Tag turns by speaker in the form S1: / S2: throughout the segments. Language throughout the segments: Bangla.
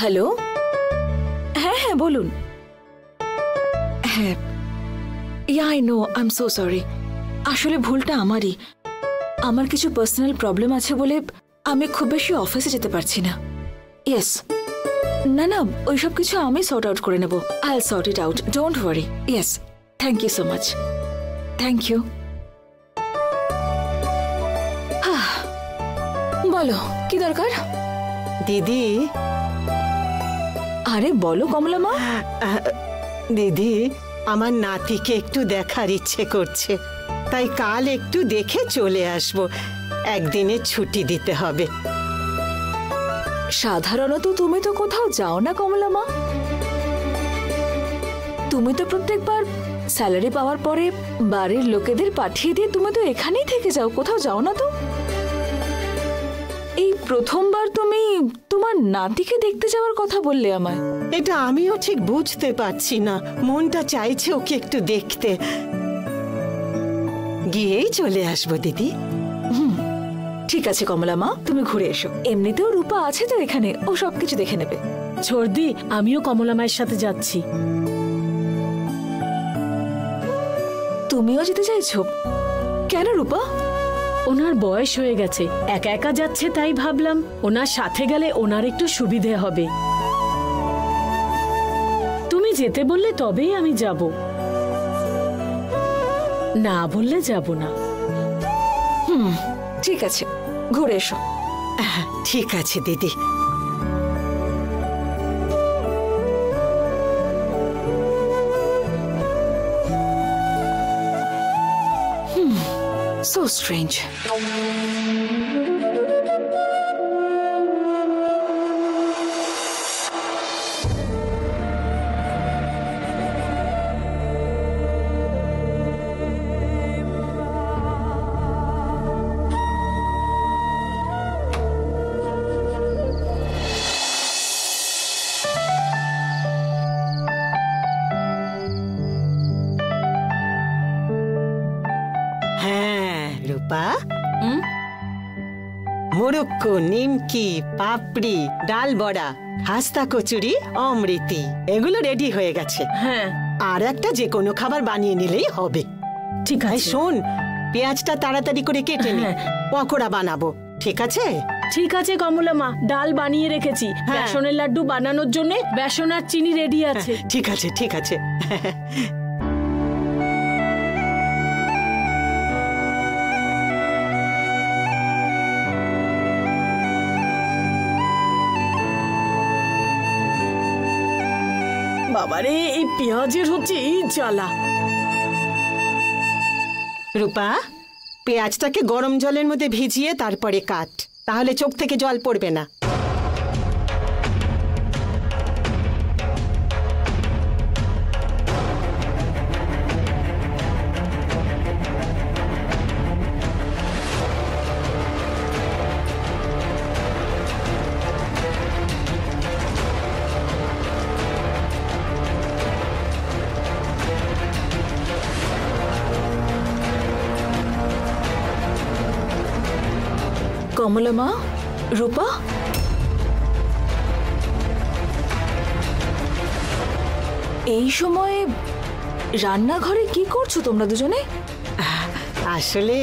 S1: হ্যালো, হ্যাঁ হ্যাঁ বলুন। হ্যাঁ, I know, I am so sorry. আসলে ভুলটা আমারই। আমার কিছু পার্সোনাল প্রবলেম আছে বলে আমি খুব বেশি অফিসে যেতে পারছি না। ইয়েস, না না, ওইসব কিছু আমি সর্ট আউট করে নেব। I will sort it out, don't worry. Yes, thank you so much. Thank you. বলো কি দরকার?
S2: দিদি।
S1: আরে বলো কমলা মা।
S2: দিদি, আমার নাতিকে একটু দেখার ইচ্ছে করছে, তাই কাল একটু দেখে চলে আসব। একদিনের ছুটি দিতে হবে।
S1: সাধারণত তুমি তো কোথাও যাও না কমলা মা। তুমি তো প্রত্যেকবার স্যালারি পাওয়ার পরে বাড়ির লোকেদের পাঠিয়ে দিয়ে তুমি তো এখানেই থেকে যাও, কোথাও যাও না তো। এই প্রথমবার তুমি তোমার নাতিকে দেখতে যাওয়ার কথা বললে আমায়।
S2: এটা আমিও ঠিক বুঝতে পারছি না, মনটা চাইছে ওকে একটু দেখতে। গিয়েই চলে আসবো দিদি।
S1: ঠিক আছে কমলা মা, তুমি ঘুরে এসো। এমনিতেও রূপা আছে তো এখানে, ও সবকিছু দেখে নেবে।
S3: ছোড়দি, আমিও কমলা মায়ের সাথে যাচ্ছি।
S1: তুমিও যেতে চাইছো? কেন রূপা?
S3: ওনার বয়স হয়ে গেছে, একা একা যাচ্ছে, তাই ভাবলাম ওনার সাথে গেলে ওনার একটু সুবিধে হবে। তুমি যেতে বললে তবেই আমি যাব, না বললে যাব না।
S1: ঠিক আছে, ঘুরে এসো।
S2: ঠিক আছে দিদি।
S1: So strange.
S2: রূপা, মুরুক্কু, নিমকি, পাপড়ি, ডাল বড়া, হাস্তা কচুরি, অমৃতি এগুলো রেডি হয়ে গেছে।
S3: হ্যাঁ,
S2: আর একটা যে কোনো খাবার বানিয়ে নিলেই হবে।
S3: ঠিক আছে।
S2: শোন, পেঁয়াজটা তাড়াতাড়ি করে কেটে নে, পকোড়া বানাবো। ঠিক আছে?
S3: ঠিক আছে কমলা মা, ডাল বানিয়ে রেখেছি। বেসনের লাড্ডু বানানোর জন্য বেসন আর চিনি রেডি আছে।
S2: ঠিক আছে, ঠিক আছে।
S3: বাবারে, এই পেঁয়াজের হচ্ছে এই জ্বালা।
S2: রূপা, পেঁয়াজটাকে গরম জলের মধ্যে ভিজিয়ে তারপরে কাট, তাহলে চোখ থেকে জল পড়বে না।
S1: কমলা মা, রূপা, এই সময়ে রান্নাঘরে কি করছো তোমরা দুজনে?
S2: আসলে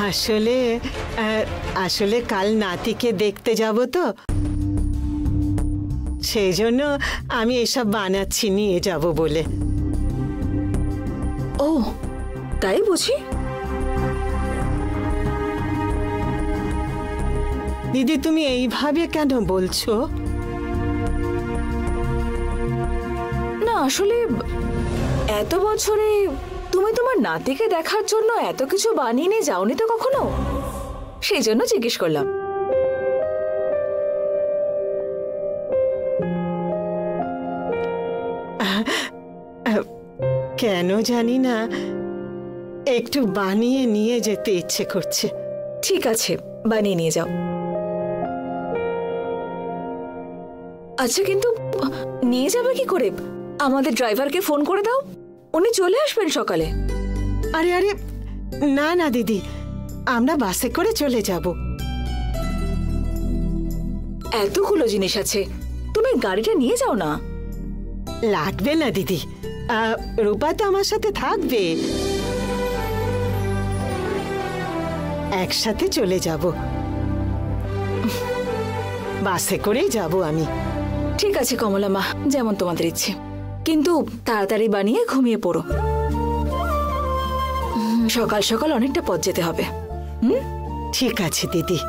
S2: আসলে আসলে কাল নাতিকে দেখতে যাব তো, সেই জন্য আমি এসব বানাচ্ছি নিয়ে যাব বলে।
S1: ও তাই বুঝি?
S2: দিদি, তুমি এইভাবে কেন বলছো?
S1: না আসলে এত বছরে তুমি তোমার নাতিকে দেখার জন্য এত কিছু বানিয়ে নিয়ে যাওনি তো কখনো, সেই জন্য জিজ্ঞেস করলাম।
S2: কেন জানি না, একটু বানিয়ে নিয়ে যেতে ইচ্ছে করছে।
S1: ঠিক আছে, বানিয়ে নিয়ে যাও। আচ্ছা, কিন্তু নিয়ে যাবে কি করে? আমাদের ড্রাইভারকে ফোন করে দাও, উনি চলে আসবেন সকালে।
S2: আরে আরে না না দিদি, আমরা বাসে করে চলে যাব।
S1: এতগুলো জিনিস আছে, তুমি গাড়িটা নিয়ে যাও না।
S2: লাগবে না দিদি, রূপা তো আমার সাথে থাকবে, একসাথে চলে যাব, বাসে করেই যাব আমি।
S1: ঠিক আছে কমলা মা, যেমন তোমাদের ইচ্ছে, কিন্তু তাড়াতাড়ি বানিয়ে ঘুমিয়ে পড়ো। সকাল সকাল অনেকটা পথ যেতে হবে।
S2: ঠিক আছে দিদি।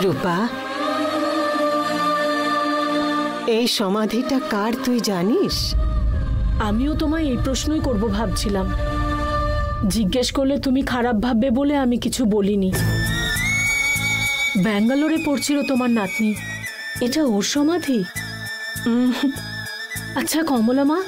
S2: রূপা, এই সমাধিটা কার তুই জানিস?
S3: আমিও তোমায় এই প্রশ্নই করব ভাবছিলাম, জিজ্ঞেস করলে তুমি খারাপ ভাববে বলে আমি কিছু বলিনি। ব্যাঙ্গালোরে পড়ছিল তোমার নাতনি, এটা ওর সমাধি? আচ্ছা কমলা মা,